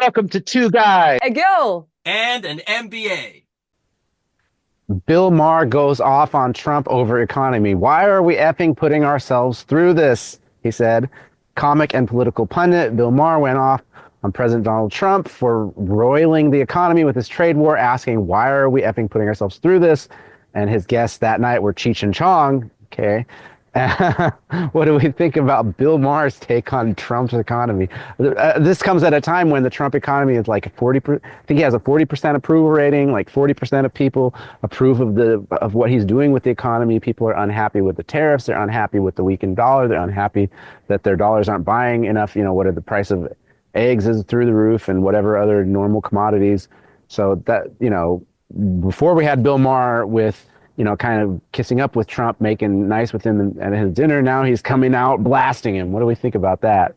Welcome to Two Guys. A girl. And an MBA. Bill Maher goes off on Trump over economy. Why are we effing putting ourselves through this? He said. Comic and political pundit Bill Maher went off on President Donald Trump for roiling the economy with his trade war, asking, why are we effing putting ourselves through this? And his guests that night were Cheech and Chong. Okay. What do we think about Bill Maher's take on Trump's economy? This comes at a time when the Trump economy is like 40%. I think he has a 40% approval rating. Like 40% of people approve of what he's doing with the economy. People are unhappy with the tariffs. They're unhappy with the weakened dollar. They're unhappy that their dollars aren't buying enough. What are the price of eggs is through the roof and whatever other normal commodities. So that, before we had Bill Maher with kind of kissing up with Trump, making nice with him at his dinner. Now he's coming out blasting him. What do we think about that?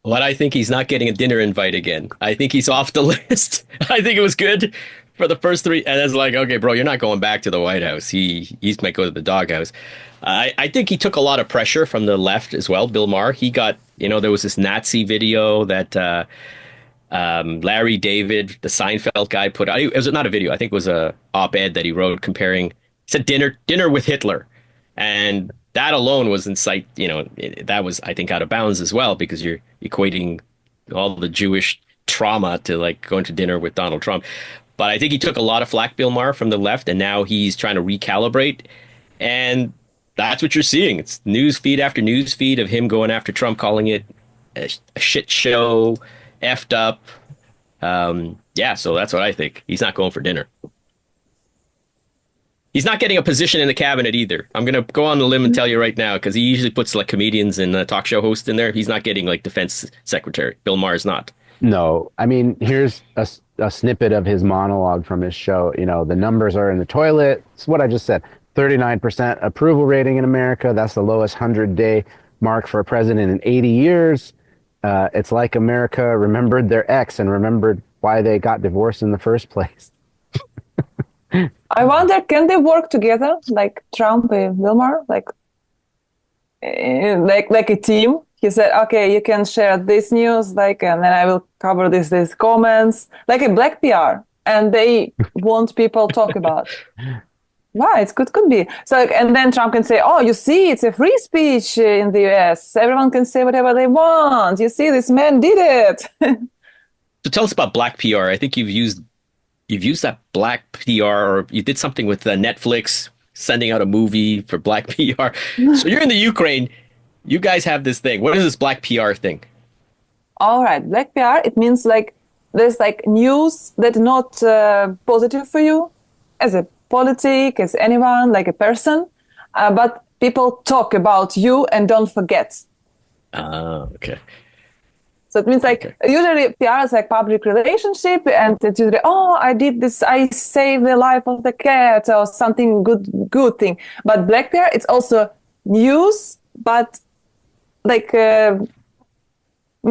Well, I think he's not getting a dinner invite again. I think he's off the list. I think it was good for the first three. And it's like, okay, bro, you're not going back to the White House. He's might go to the doghouse. I think he took a lot of pressure from the left as well. Bill Maher, he got, there was this Nazi video that Larry David, the Seinfeld guy, put out. It was not a video. I think it was a op-ed that he wrote comparing. He said dinner with Hitler, and that alone was incite. That was, I think, out of bounds as well, because you're equating all the Jewish trauma to like going to dinner with Donald Trump. But I think he took a lot of flack, Bill Maher, from the left, and now he's trying to recalibrate, and that's what you're seeing. It's news feed after news feed of him going after Trump, calling it a shit show, effed up. So that's what I think. He's not going for dinner. He's not getting a position in the cabinet either. I'm going to go on the limb and tell you right now, because he usually puts like comedians and talk show hosts in there. He's not getting like defense secretary. Bill Maher is not. No, I mean, here's a snippet of his monologue from his show. The numbers are in the toilet. It's what I just said. 39% approval rating in America. That's the lowest 100-day mark for a president in 80 years. It's like America remembered their ex and remembered why they got divorced in the first place. I wonder, can they work together, like Trump and Wilmer, like a team? He said, "Okay, you can share this news, and then I will cover these comments, like a black PR." And they want people talk about. Right, it could be. So, and then Trump can say, "Oh, you see, it's a free speech in the U.S. Everyone can say whatever they want. You see, this man did it." So tell us about black PR. I think you've used that black PR, or you did something with Netflix, sending out a movie for black PR. So you're in the Ukraine. You guys have this thing. What is this black PR thing? All right, black PR, it means there's news that's not positive for you as a politic, as anyone, like a person, but people talk about you and don't forget. Okay. So it means usually PR is like public relationship, and it's usually, oh, I did this, I saved the life of the cat or something good thing. But black PR, it's also news, but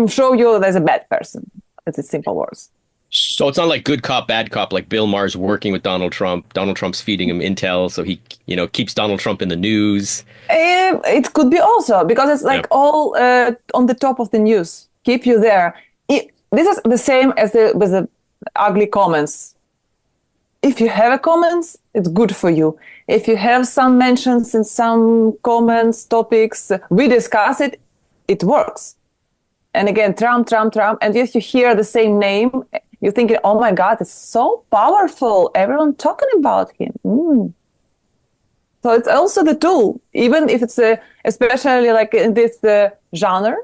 show you there's a bad person. It's a simple words. So it's not like good cop, bad cop, like Bill Maher's working with Donald Trump. Donald Trump's feeding him intel, so he, keeps Donald Trump in the news. It could be also, because it's all on the top of the news. Keep you there. This is the same as with the ugly comments. If you have a comments, it's good for you. If you have some mentions in some comments, topics, we discuss it, it works. And again, Trump. And if you hear the same name, you're thinking, oh my God, it's so powerful. Everyone talking about him. So it's also the tool, even if it's especially like in this genre.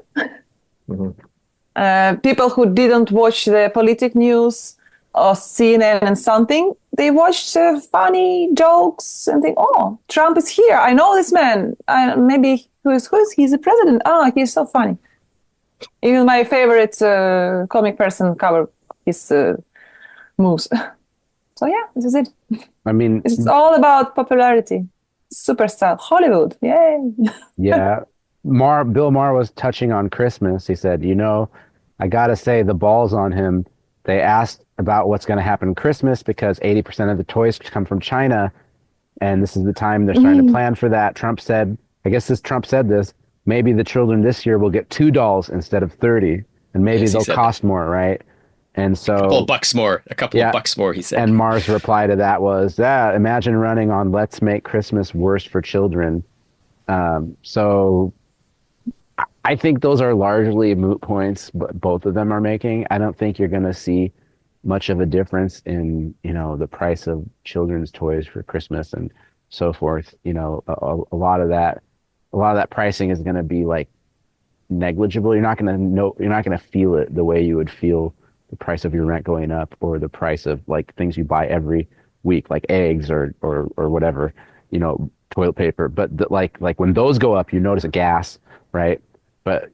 Mm-hmm. People who didn't watch the political news or CNN and something, they watch funny jokes and think, oh, Trump is here. I know this man. Maybe who is he's the president. Oh, he's so funny. Even my favorite comic person cover his moves. So yeah, this is it. I mean, it's all about popularity. Superstar, Hollywood. Yay. Yeah. Bill Maher was touching on Christmas. He said, I got to say the ball's on him. They asked about what's going to happen Christmas because 80% of the toys come from China. And this is the time they're starting to plan for that. Trump said, Trump said this, maybe the children this year will get 2 dolls instead of 30. And maybe they'll cost more, right? And A couple so, of bucks more. A couple yeah. of bucks more, he said. And Maher's reply to that was, yeah, imagine running on "Let's make Christmas worse for children." So I think those are largely moot points, but both of them are making. I don't think you're going to see much of a difference in, the price of children's toys for Christmas and so forth. A lot of that pricing is going to be like negligible. You're not going to feel it the way you would feel the price of your rent going up or the price of like things you buy every week, like eggs or whatever, toilet paper. But like when those go up, you notice a gas, right? But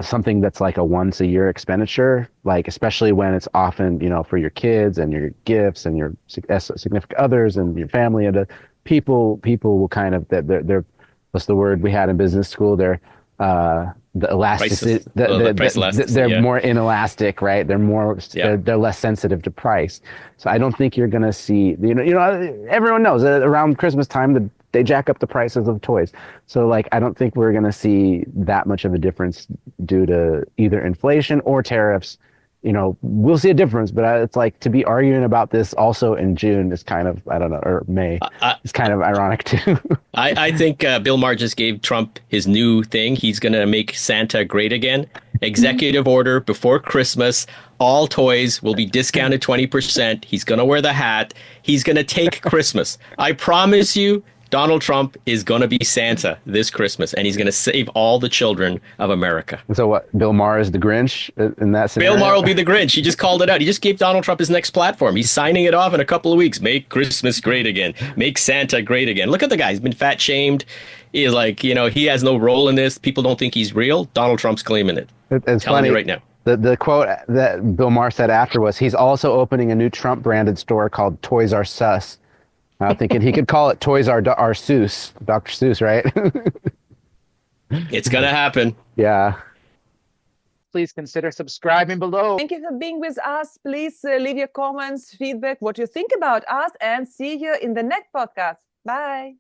something that's like a once a year expenditure, like especially when it's often for your kids and your gifts and your significant others and your family and people will kind of they're what's the word we had in business school? They're the elasticity, price elasticity, they're yeah. more inelastic, right? They're more Yeah. they're less sensitive to price. So I don't think you're gonna see everyone knows that around Christmas time they jack up the prices of toys. So like I don't think we're gonna see that much of a difference due to either inflation or tariffs. We'll see a difference, but it's like to be arguing about this also in June is kind of, I don't know, or May. It's kind of ironic too. I think Bill Maher just gave Trump his new thing. He's going to make Santa great again. Executive order before Christmas. All toys will be discounted 20%. He's going to wear the hat. He's going to take Christmas. I promise you, Donald Trump is going to be Santa this Christmas, and he's going to save all the children of America. So what? Bill Maher is the Grinch in that scenario? Bill Maher will be the Grinch. He just called it out. He just gave Donald Trump his next platform. He's signing it off in a couple of weeks. Make Christmas great again. Make Santa great again. Look at the guy. He's been fat shamed. He's like, he has no role in this. People don't think he's real. Donald Trump's claiming it. It's telling funny. you right now. The quote that Bill Maher said after was, he's also opening a new Trump branded store called Toys R Sus. I'm thinking he could call it Toys R Seuss, Dr. Seuss, right? It's going to happen. Yeah. Please consider subscribing below. Thank you for being with us. Please leave your comments, feedback, what you think about us, and see you in the next podcast. Bye.